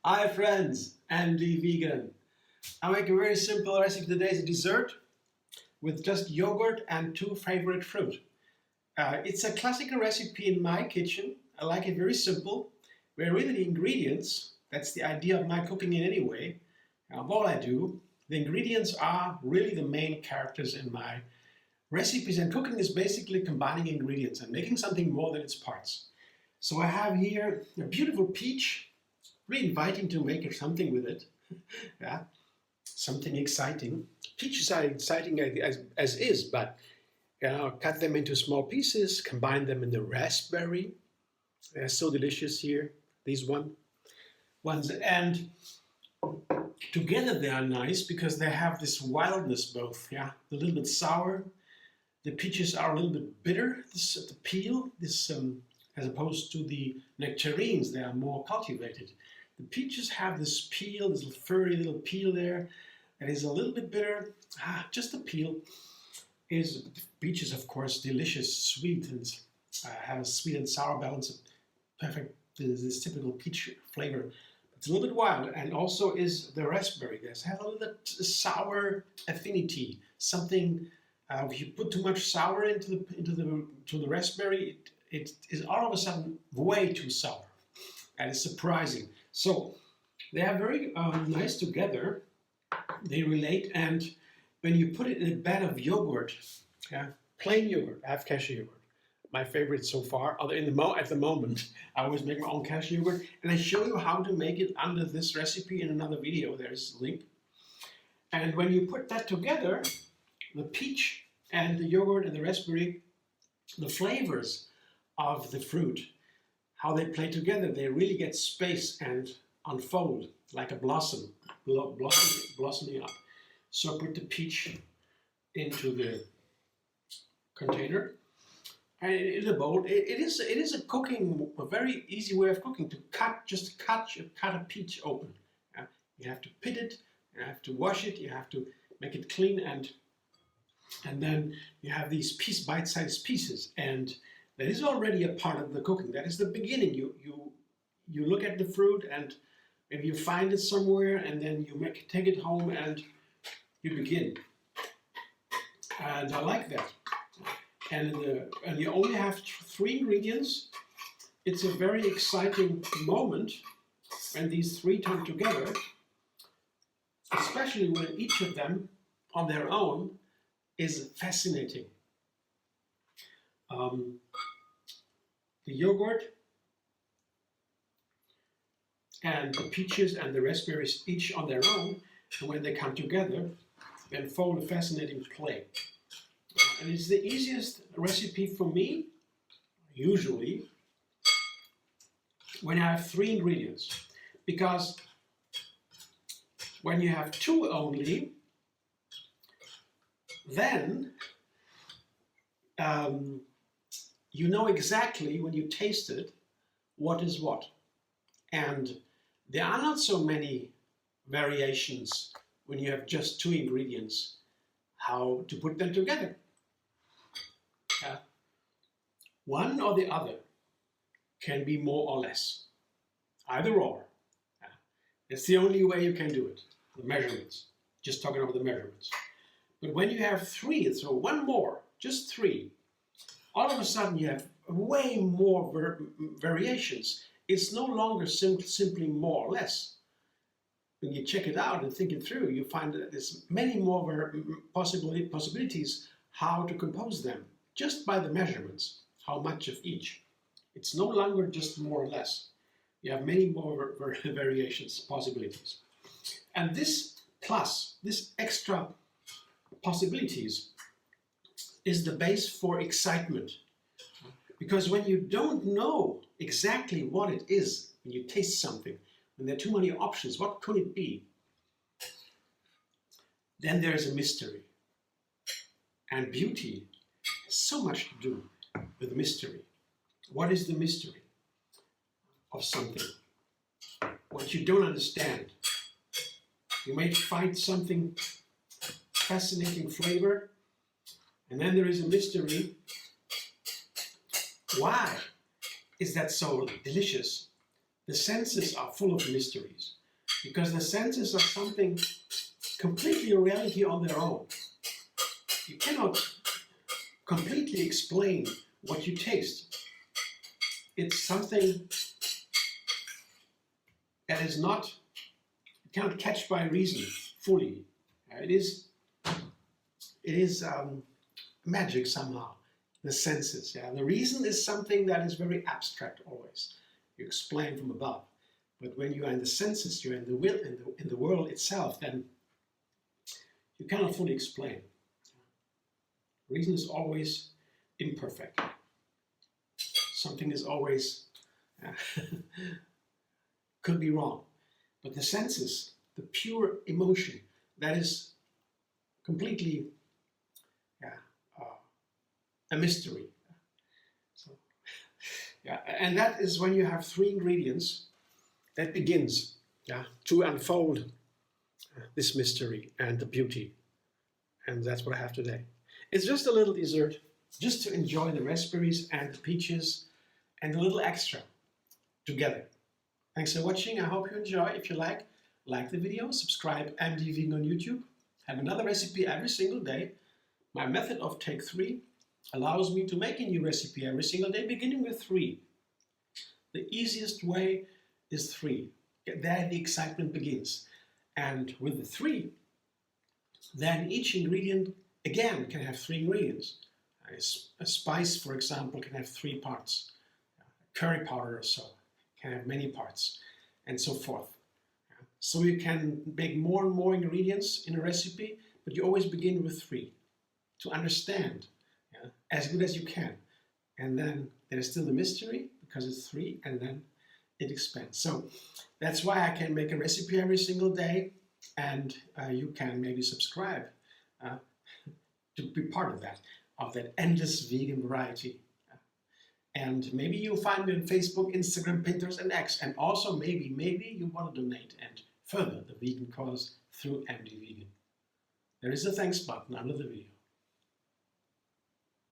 Hi friends, I'm the vegan. I make a very simple recipe today. It's a dessert with just yogurt and two favorite fruit. It's a classical recipe in my kitchen. I like it very simple, where really the ingredients, that's the idea of my cooking in any way, all I do, the ingredients are really the main characters in my recipes, and cooking is basically combining ingredients and making something more than its parts. So I have here a beautiful peach, really inviting to make something with it. Yeah, something exciting. Peaches are exciting as is, but cut them into small pieces, combine them in the raspberry. They're so delicious here, these ones, and together they are nice because they have this wildness both. Yeah, a little bit sour. The peaches are a little bit bitter. The peel, as opposed to the nectarines, they are more cultivated. The peaches have this peel, this little furry little peel there, that is a little bit bitter. Just the peel. Peaches, of course, delicious, sweet, and have a sweet and sour balance. Perfect, this typical peach flavor. It's a little bit wild, and also is the raspberry. This has a little bit sour affinity. Something. If you put too much sour into the raspberry, it is all of a sudden way too sour, and it's surprising. So they are very nice together. They relate, and when you put it in a bed of yogurt, yeah, plain yogurt, I have cashew yogurt, my favorite so far. At the moment, I always make my own cashew yogurt, and I show you how to make it under this recipe in another video. There's a link. And when you put that together, the peach and the yogurt and the raspberry, the flavors of the fruit, how they play together, they really get space and unfold like a blossom, blossoming up. So put the peach into the container and in the bowl. It is a very easy way of cooking, to cut a peach open. Yeah? You have to pit it, you have to wash it, you have to make it clean, and then you have these bite-sized pieces, and that is already a part of the cooking. That is the beginning. You look at the fruit, and maybe you find it somewhere, and then you take it home and you begin. And I like that. And you only have three ingredients. It's a very exciting moment when these three come together, especially when each of them on their own is fascinating. The yogurt and the peaches and the raspberries, each on their own, and when they come together, then form a fascinating play. And it's the easiest recipe for me, usually, when I have three ingredients. Because when you have two only, then you know exactly when you taste it what is what. And there are not so many variations when you have just two ingredients, how to put them together. One or the other can be more or less, either or. It's the only way you can do it, the measurements, just talking about the measurements. But when you have three, so one more, just three, all of a sudden you have way more variations. It's no longer simply more or less. When you check it out and think it through, you find that there's many more possibilities how to compose them, just by the measurements, how much of each. It's no longer just more or less. You have many more variations, possibilities. And this extra possibilities is the base for excitement. Because when you don't know exactly what it is, when you taste something, when there are too many options, what could it be? Then there's a mystery. And beauty has so much to do with mystery. What is the mystery of something? what you don't understand. You may find something fascinating flavor, and then there is a mystery. Why is that so delicious? The senses are full of mysteries, because the senses are something completely a reality on their own. You cannot completely explain what you taste. It's something that is not, you cannot catch by reason fully. It is magic somehow, the senses. Yeah? The reason is something that is very abstract always. You explain from above. But when you are in the senses, you're in the will, in the world itself, then you cannot fully explain. Reason is always imperfect. Something is always could be wrong. But the senses, the pure emotion, that is completely a mystery. So, yeah, and that is when you have three ingredients that begins to unfold this mystery and the beauty. And that's what I have today. It's just a little dessert, just to enjoy the raspberries and the peaches and a little extra together. Thanks for watching. I hope you enjoy. If you like the video, subscribe MD Vegan on YouTube. Have another recipe every single day. My method of take 3 allows me to make a new recipe every single day, beginning with 3. The easiest way is 3. There the excitement begins. And with the 3, then each ingredient again can have 3 ingredients. A spice, for example, can have 3 parts. Curry powder or so can have many parts, and so forth. So you can make more and more ingredients in a recipe, but you always begin with 3 to understand as good as you can. And then there's still the mystery because it's 3, and then it expands. So that's why I can make a recipe every single day, and you can maybe subscribe to be part of that endless vegan variety. And maybe you'll find me on Facebook, Instagram, Pinterest, and X. And also maybe you want to donate and further the vegan cause through MD Vegan. There is a thanks button under the video.